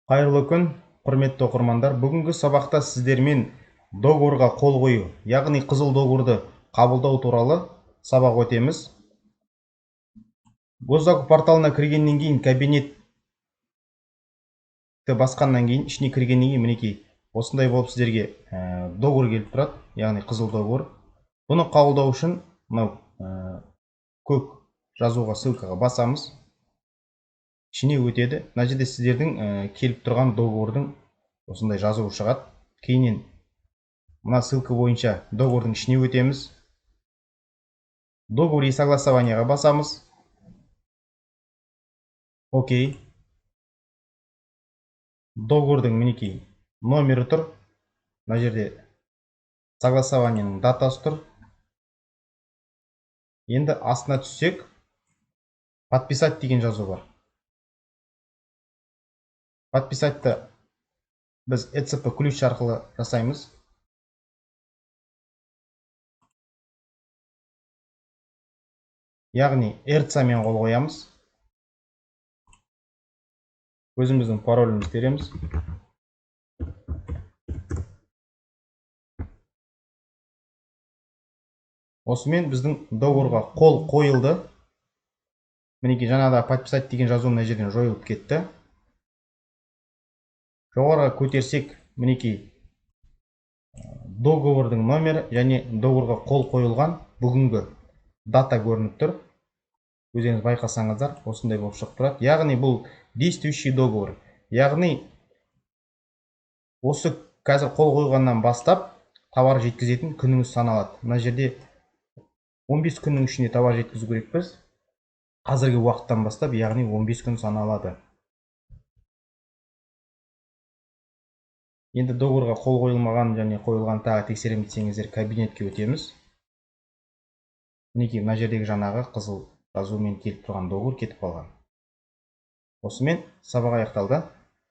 Қайырлы күн, құрметті оқырмандар. Бүгінгі сабақта сіздермен договорға қол қою, яғни қызыл договорды қабылдау туралы сабақ өтеміз. Госзакупа порталына кіргеннен кейін, кабинетті басқаннан кейін, ішіне кіргеннен кейін, мінекей осындай болып сіздерге договор келіп тұрады, яғни қызыл договор. Бұны қабылдау үшін мынау көк жазуға ссылкаға басамыз. Ішіне өтеді. Мына жерде сіздердің келіп тұрған договордың осындай жазуы шығады. Кейіннен мына ссылка бойынша договордың ішіне өтеміз. Договор и согласованияға басамыз. Окей. Договордың мінекей номері тұр. Мына жерде согласованияның датасы тұр. Енді астына түссек, подписать деген жазу бар. Подписатьты біз ECP ключ арқылы жасаймыз. Яғни RC-мен қол қоямыз. Өзіміздің паролімізді береміз. Осымен біздің договорға қол қойылды. Мінекей жаңада подписать деген жазу мына жерден жойылып кетті. Жоғарыға көтерсек, мінекей договордың номері және договорға қол қойылған бүгінгі дата көрініп тұр. Өздеріңіз байқасаңыздар, осындай болып шығып тұрады. Яғни бұл действующий договор. Яғни осы қазір қол қойғаннан бастап товар жеткізетін күніңіз саналады. Мына жерде 15 күннің ішінде товар жеткізу керекпіз. Қазіргі уақыттан бастап, яғни 15 күн саналады. Енді договорға қол қойылмаған және қойылған тағы тексеремін десеңіздер, кабинетке өтеміз. Мінекей мына жердегі жаңағы қызыл жазумен келіп тұрған договор кетіп қалған. Осымен сабақ аяқталды.